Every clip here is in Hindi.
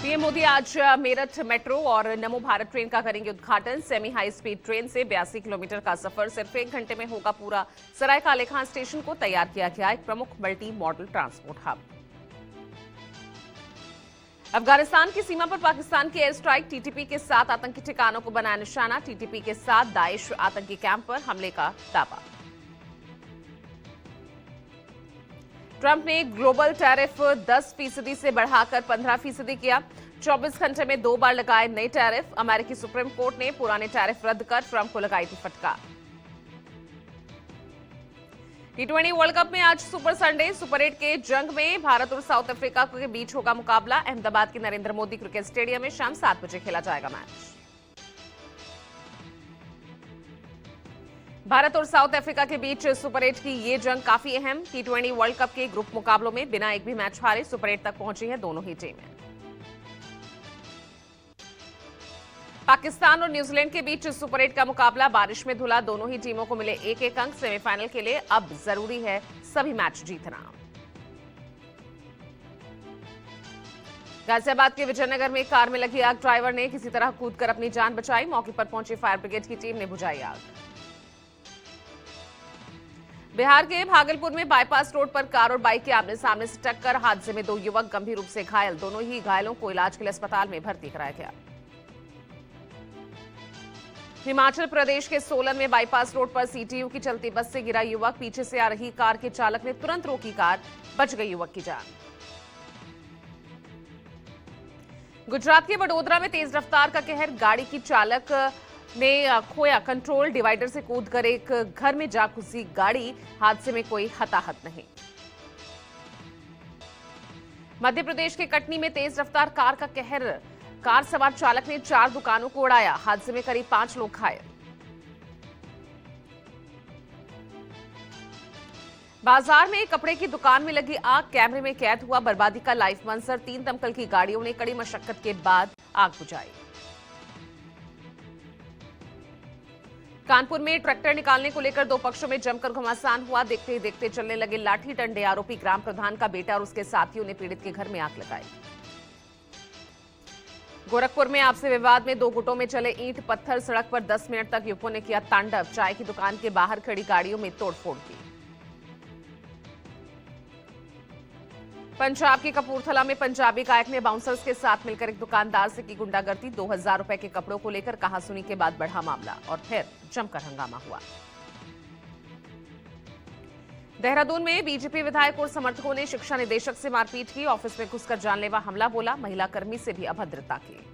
पीएम मोदी आज मेरठ मेट्रो और नमो भारत ट्रेन का करेंगे उद्घाटन। सेमी हाई स्पीड ट्रेन से 82 किलोमीटर का सफर सिर्फ 1 घंटे में होगा पूरा। सराय काले खान स्टेशन को तैयार किया गया एक प्रमुख multi modal transport hub. Afghanistan की सीमा पर पाकिस्तान की एयर स्ट्राइक, टीटीपी के 7 आतंकी ठिकानों को बनाया निशाना। टीटीपी के 7 दाइश आतंकी कैंप पर हमले का दावा। ट्रंप ने ग्लोबल टैरिफ 10% से बढ़ाकर 15% किया। 24 घंटे में 2 बार लगाए नए टैरिफ। अमेरिकी सुप्रीम कोर्ट ने पुराने टैरिफ रद्द कर ट्रंप को लगाई थी फटकार। T20 वर्ल्ड कप में आज सुपर संडे। सुपर 8 के जंग में भारत और साउथ अफ्रीका के बीच होगा मुकाबला। अहमदाबाद के नरेंद्र मोदी क्रिकेट स्टेडियम में शाम 7 बजे खेला जाएगा मैच। भारत और साउथ अफ्रीका के बीच सुपर 8 की ये जंग काफी अहम। T20 वर्ल्ड कप के ग्रुप मुकाबलों में बिना एक भी मैच हारे सुपर 8 तक पहुंची हैं दोनों ही टीमें। पाकिस्तान और न्यूजीलैंड के बीच सुपर 8 का मुकाबला बारिश में धुला। दोनों ही टीमों को मिले एक अंक। सेमीफाइनल के लिए अब जरूरी है सभी मैच जीतना। गाजियाबाद के विजयनगर में कार में लगी आग, ड्राइवर ने किसी तरह कूदकर अपनी जान बचाई। मौके पर पहुंची फायर ब्रिगेड की टीम ने बुझाई आग। बिहार के भागलपुर में बाईपास रोड पर कार और बाइक के आमने सामने से टक्कर। हादसे में 2 युवक गंभीर रूप से घायल। दोनों ही घायलों को इलाज के लिए अस्पताल में भर्ती कराया गया। हिमाचल प्रदेश के सोलन में बाईपास रोड पर सीटीयू की चलती बस से गिरा युवक। पीछे से आ रही कार के चालक ने तुरंत रोकी कार, बच गई युवक की जान। गुजरात के वडोदरा में तेज रफ्तार का कहर। गाड़ी की चालक ने खोया कंट्रोल, डिवाइडर से कूदकर एक घर में जा घुसी गाड़ी। हादसे में कोई हताहत नहीं। मध्य प्रदेश के कटनी में तेज रफ्तार कार का कहर। कार सवार चालक ने 4 दुकानों को उड़ाया। हादसे में करीब 5 लोग घायल। बाजार में कपड़े की दुकान में लगी आग, कैमरे में कैद हुआ बर्बादी का लाइव मंजर। 3 दमकल की गाड़ियों ने कड़ी मशक्कत के बाद आग बुझाई। कानपुर में ट्रैक्टर निकालने को लेकर 2 पक्षों में जमकर घमासान हुआ। देखते ही देखते चलने लगे लाठी डंडे। आरोपी ग्राम प्रधान का बेटा और उसके साथियों ने पीड़ित के घर में आग लगाई। गोरखपुर में आपसी विवाद में 2 गुटों में चले ईंट पत्थर। सड़क पर 10 मिनट तक युवकों ने किया तांडव। चाय की दुकान के बाहर खड़ी गाड़ियों में तोड़फोड़ की। पंजाब की कपूरथला में पंजाबी गायक ने बाउंसर्स के साथ मिलकर एक दुकानदार से की गुंडागर्दी। 2000 रुपए के कपड़ों को लेकर कहासुनी के बाद बढ़ा मामला और फिर जमकर हंगामा हुआ। देहरादून में बीजेपी विधायक और समर्थकों ने शिक्षा निदेशक से मारपीट की। ऑफिस में घुसकर जानलेवा हमला बोला। महिला कर्मी से भी अभद्रता की।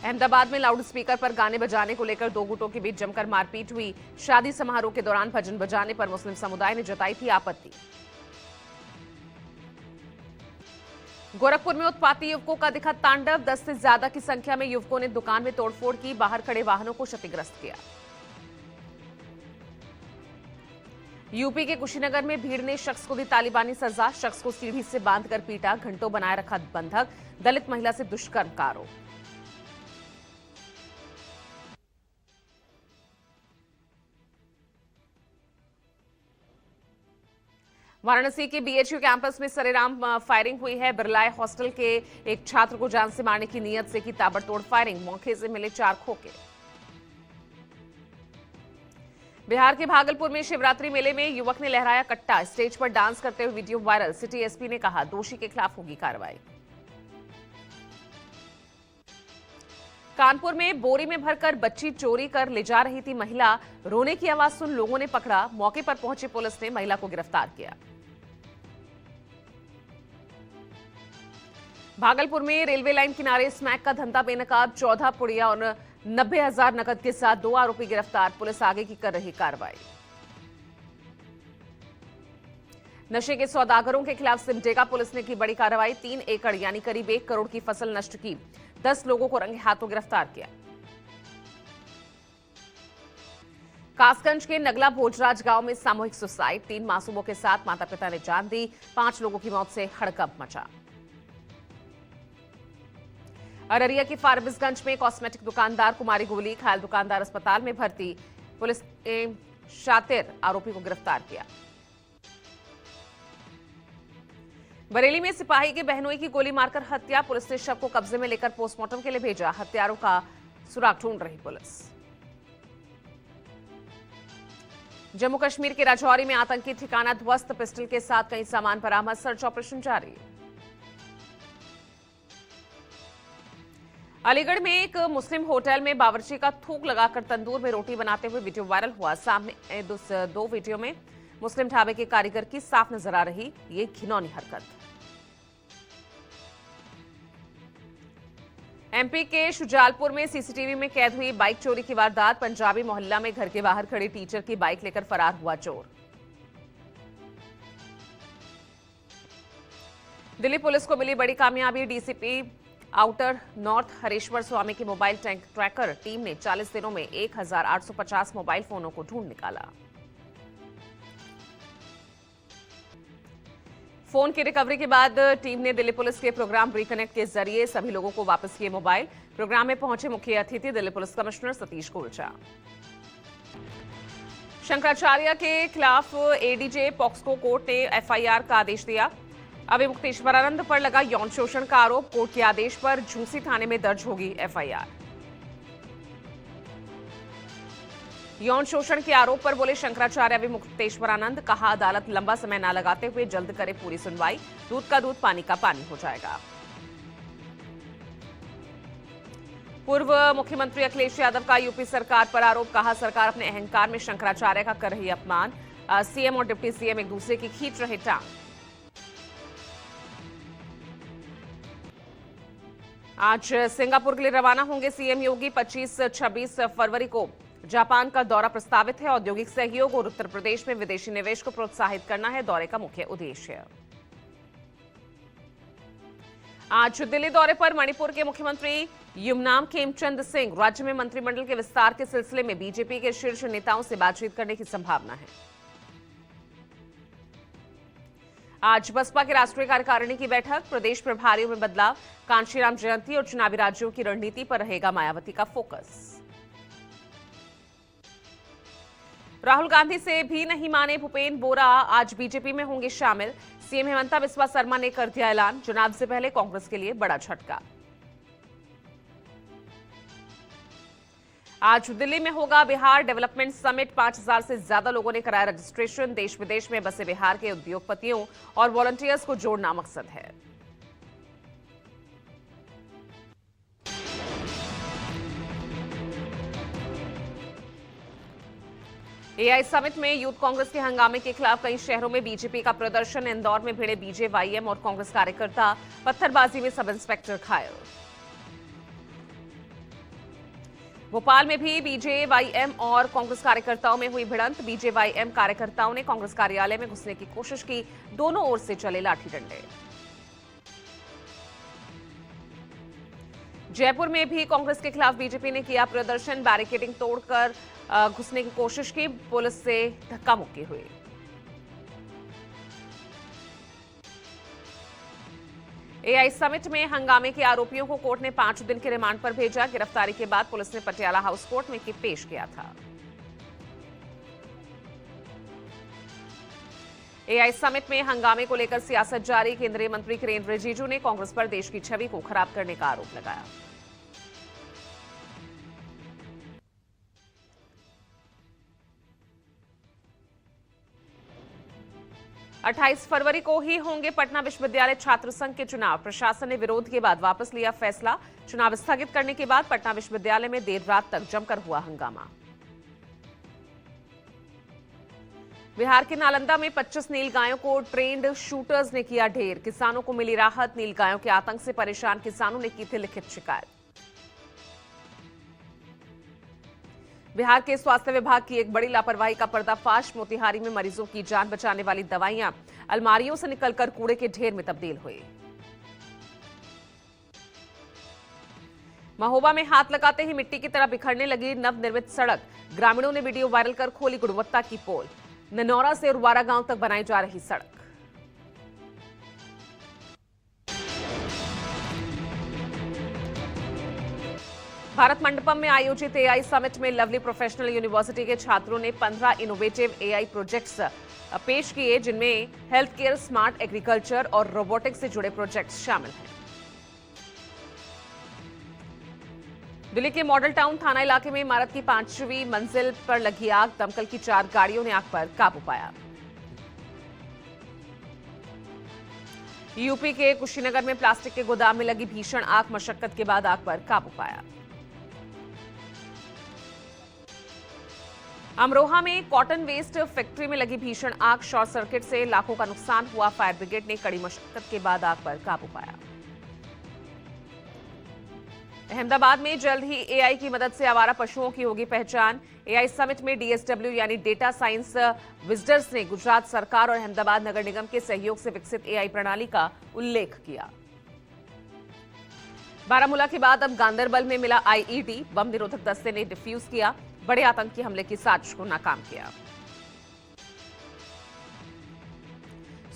अहमदाबाद में लाउडस्पीकर पर गाने बजाने को लेकर 2 गुटों के बीच जमकर मारपीट हुई। शादी समारोह के दौरान भजन बजाने पर मुस्लिम समुदाय ने जताई थी आपत्ति। गोरखपुर में उत्पाती युवकों का दिखा तांडव। 10 से ज्यादा की संख्या में युवकों ने दुकान में तोड़फोड़ की। बाहर खड़े वाहनों को क्षतिग्रस्त किया। यूपी के कुशीनगर में भीड़ ने शख्स को दी तालिबानी सजा। शख्स को सीढ़ी से बांधकर पीटा, घंटों बनाए रखा बंधक। दलित महिला से दुष्कर्म का आरोप। वाराणसी के बीएचयू कैंपस में सरेआम फायरिंग हुई है। बिरलाए हॉस्टल के एक छात्र को जान से मारने की नीयत से की ताबड़तोड़ फायरिंग। मौके से मिले 4 खोखे। बिहार के भागलपुर में शिवरात्रि मेले में युवक ने लहराया कट्टा। स्टेज पर डांस करते हुए वीडियो वायरल। सिटी एसपी ने कहा दोषी के खिलाफ होगी कार्रवाई। कानपुर में बोरी में भरकर बच्ची चोरी कर ले जा रही थी महिला। रोने की आवाज सुन लोगों ने पकड़ा। मौके पर पहुंची पुलिस ने महिला को गिरफ्तार किया। भागलपुर में रेलवे लाइन किनारे स्मैक का धंधा बेनकाब। 14 पुड़िया और 90,000 नकद के साथ 2 आरोपी गिरफ्तार। पुलिस आगे की कर रही कार्रवाई। नशे के सौदागरों के खिलाफ सिमडेगा पुलिस ने की बड़ी कार्रवाई। 3 एकड़ यानी करीब 1 करोड़ की फसल नष्ट की। 10 लोगों को रंगे हाथों गिरफ्तार किया। कासगंज के नगला भोजराज गांव में सामूहिक सुसाइड। 3 मासूमों के साथ माता पिता ने जान दी। 5 लोगों की मौत से हड़कंप मचा। अररिया की फारबिसगंज में कॉस्मेटिक दुकानदार को मारी गोली। घायल दुकानदार अस्पताल में भर्ती। पुलिस ने शातिर आरोपी को गिरफ्तार किया। बरेली में सिपाही के बहनोई की गोली मारकर हत्या, पुलिस ने शव को कब्जे में लेकर पोस्टमार्टम के लिए भेजा। हत्यारों का सुराग ढूंढ रही पुलिस। जम्मू कश्मीर के राजौरी में आतंकी ठिकाना ध्वस्त, पिस्टल के साथ कई सामान बरामद, सर्च ऑपरेशन जारी। अलीगढ़ में एक मुस्लिम होटल में बावर्ची का थूक लगाकर तंदूर में रोटी बनाते हुए वीडियो वायरल हुआ। सामने दो वीडियो में मुस्लिम ढाबे के कारीगर की साफ नजर आ रही ये घिनौनी हरकत। एमपी के शुजालपुर में सीसीटीवी में कैद हुई बाइक चोरी की वारदात। पंजाबी मोहल्ला में घर के बाहर खड़ी टीचर की बाइक लेकर फरार हुआ चोर। दिल्ली पुलिस को मिली बड़ी कामयाबी। डीसीपी आउटर नॉर्थ हरेश्वर स्वामी की मोबाइल ट्रैकर टीम ने 40 दिनों में 1850 मोबाइल फोनों को ढूंढ निकाला। फोन की रिकवरी के बाद टीम ने दिल्ली पुलिस के प्रोग्राम रिकनेक्ट के जरिए सभी लोगों को वापस किए मोबाइल। प्रोग्राम में पहुंचे मुख्य अतिथि दिल्ली पुलिस कमिश्नर सतीश गोलचा। शंकराचार्य के खिलाफ एडीजे पॉक्सको कोर्ट ने एफआईआर का आदेश दिया। अभिमुक्तेश्वरानंद पर लगा यौन शोषण का आरोप, कोर्ट के आदेश पर झूसी थाने में दर्ज होगी एफआईआर। यौन शोषण के आरोप पर बोले शंकराचार्य अभिमुक्तेश्वरानंद, कहा अदालत लंबा समय न लगाते हुए जल्द करे पूरी सुनवाई, दूध का दूध पानी का पानी हो जाएगा। पूर्व मुख्यमंत्री अखिलेश यादव का यूपी सरकार पर आरोप, कहा सरकार अपने अहंकार में शंकराचार्य का कर रही अपमान, सीएम और डिप्टी सीएम एक दूसरे की खींच रहे टांग। आज सिंगापुर के लिए रवाना होंगे सीएम योगी। 25-26 फरवरी को जापान का दौरा प्रस्तावित है। औद्योगिक सहयोग और उत्तर प्रदेश में विदेशी निवेश को प्रोत्साहित करना है दौरे का मुख्य उद्देश्य। आज दिल्ली दौरे पर मणिपुर के मुख्यमंत्री युमनाम खेमचंद सिंह। राज्य में मंत्रिमंडल के विस्तार के सिलसिले में बीजेपी के शीर्ष नेताओं से बातचीत करने की संभावना है। आज बसपा के राष्ट्रीय कार्यकारिणी की बैठक, प्रदेश प्रभारियों में बदलाव, कांशीराम जयंती और चुनावी राज्यों की रणनीति पर रहेगा मायावती का फोकस। राहुल गांधी से भी नहीं माने भूपेन बोरा, आज बीजेपी में होंगे शामिल। सीएम हेमंता बिस्वा शर्मा ने कर दिया ऐलान, चुनाव से पहले कांग्रेस के लिए बड़ा झटका। आज दिल्ली में होगा बिहार डेवलपमेंट समिट। 5000 से ज्यादा लोगों ने कराया रजिस्ट्रेशन। देश विदेश में बसे बिहार के उद्योगपतियों और वॉलंटियर्स को जोड़ना मकसद है। एआई समिट में यूथ कांग्रेस के हंगामे के खिलाफ कई शहरों में बीजेपी का प्रदर्शन। इंदौर में भिड़े बीजेवाईएम और कांग्रेस कार्यकर्ता, पत्थरबाजी में सब इंस्पेक्टर घायल। भोपाल में भी बीजेवाईएम और कांग्रेस कार्यकर्ताओं में हुई भिड़ंत। बीजेवाईएम कार्यकर्ताओं ने कांग्रेस कार्यालय में घुसने की कोशिश की, दोनों ओर से चले लाठी डंडे। जयपुर में भी कांग्रेस के खिलाफ बीजेपी ने किया प्रदर्शन, बैरिकेडिंग तोड़कर घुसने की कोशिश की, पुलिस से धक्का मुक्की हुई। एआई समिट में हंगामे के आरोपियों को कोर्ट ने 5 दिन के रिमांड पर भेजा। गिरफ्तारी के बाद पुलिस ने पटियाला हाउस कोर्ट में पेश किया था। एआई समिट में हंगामे को लेकर सियासत जारी। केंद्रीय मंत्री किरेन रिजिजू ने कांग्रेस पर देश की छवि को खराब करने का आरोप लगाया। अट्ठाईस फरवरी को ही होंगे पटना विश्वविद्यालय छात्र संघ के चुनाव। प्रशासन ने विरोध के बाद वापस लिया फैसला। चुनाव स्थगित करने के बाद पटना विश्वविद्यालय में देर रात तक जमकर हुआ हंगामा। बिहार के नालंदा में 25 नीलगायों को ट्रेंड शूटर्स ने किया ढेर। किसानों को मिली राहत। नीलगायों के आतंक से परेशान किसानों ने की थी लिखित शिकायत। बिहार के स्वास्थ्य विभाग की एक बड़ी लापरवाही का पर्दाफाश। मोतिहारी में मरीजों की जान बचाने वाली दवाइयां अलमारियों से निकलकर कूड़े के ढेर में तब्दील हुई। महोबा में हाथ लगाते ही मिट्टी की तरह बिखरने लगी नवनिर्मित सड़क। ग्रामीणों ने वीडियो वायरल कर खोली गुणवत्ता की पोल। ननौरा से उरवारा गांव तक बनाई जा रही सड़क। भारत मंडपम में आयोजित एआई समिट में लवली प्रोफेशनल यूनिवर्सिटी के छात्रों ने 15 इनोवेटिव एआई प्रोजेक्ट्स पेश किए, जिनमें हेल्थ केयर, स्मार्ट एग्रीकल्चर और रोबोटिक्स से जुड़े प्रोजेक्ट्स शामिल हैं। दिल्ली के मॉडल टाउन थाना इलाके में इमारत की 5वीं मंजिल पर लगी आग, दमकल की 4 गाड़ियों ने आग पर काबू पाया। यूपी के कुशीनगर में प्लास्टिक के गोदाम में लगी भीषण आग, मशक्कत के बाद आग पर काबू पाया। अमरोहा में कॉटन वेस्ट फैक्ट्री में लगी भीषण आग, शॉर्ट सर्किट से लाखों का नुकसान हुआ, फायर ब्रिगेड ने कड़ी मशक्कत के बाद आग पर काबू पाया। अहमदाबाद में जल्द ही एआई की मदद से आवारा पशुओं की होगी पहचान। एआई समिट में डीएसडब्ल्यू यानी डेटा साइंस विजडर्स ने गुजरात सरकार और अहमदाबाद नगर निगम के सहयोग से विकसित एआई प्रणाली का उल्लेख किया। बारामूला के बाद अब गांदरबल में मिला आईईडी, बम निरोधक दस्ते ने डिफ्यूज किया, बड़े आतंकी हमले की साजिश को नाकाम किया।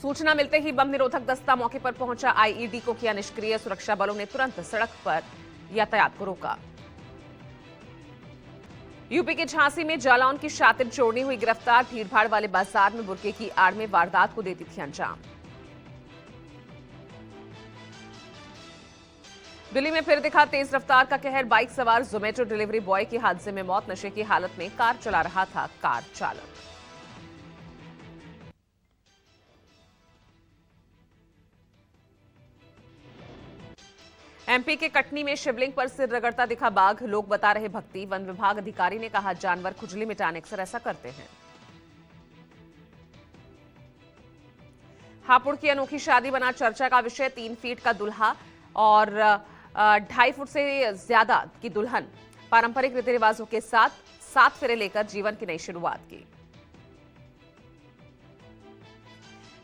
सूचना मिलते ही बम निरोधक दस्ता मौके पर पहुंचा, आईईडी को किया निष्क्रिय, सुरक्षा बलों ने तुरंत सड़क पर यातायात को रोका। यूपी के झांसी में जालौन की शातिर चोरनी हुई गिरफ्तार, भीड़भाड़ वाले बाजार में बुर्के की आड़ में वारदात को देती थी अंजाम। दिल्ली में फिर दिखा तेज रफ्तार का कहर, बाइक सवार जोमेटो डिलीवरी बॉय की हादसे में मौत, नशे की हालत में कार चला रहा था कार चालक। एमपी के कटनी में शिवलिंग पर सिर रगड़ता दिखा बाघ, लोग बता रहे भक्ति, वन विभाग अधिकारी ने कहा जानवर खुजली मिटाने अक्सर ऐसा करते हैं। हापुड़ की अनोखी शादी बना चर्चा का विषय, 3 फीट का दूल्हा और 2.5 फुट से ज्यादा की दुल्हन, पारंपरिक रीति रिवाजों के साथ 7 फेरे लेकर जीवन की नई शुरुआत की।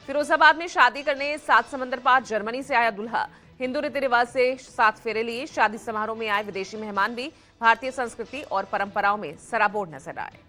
फिरोजाबाद में शादी करने 7 समंदर पार जर्मनी से आया दूल्हा, हिंदू रीति रिवाज से 7 फेरे लिए, शादी समारोह में आए विदेशी मेहमान भी भारतीय संस्कृति और परंपराओं में सराबोर नजर आए।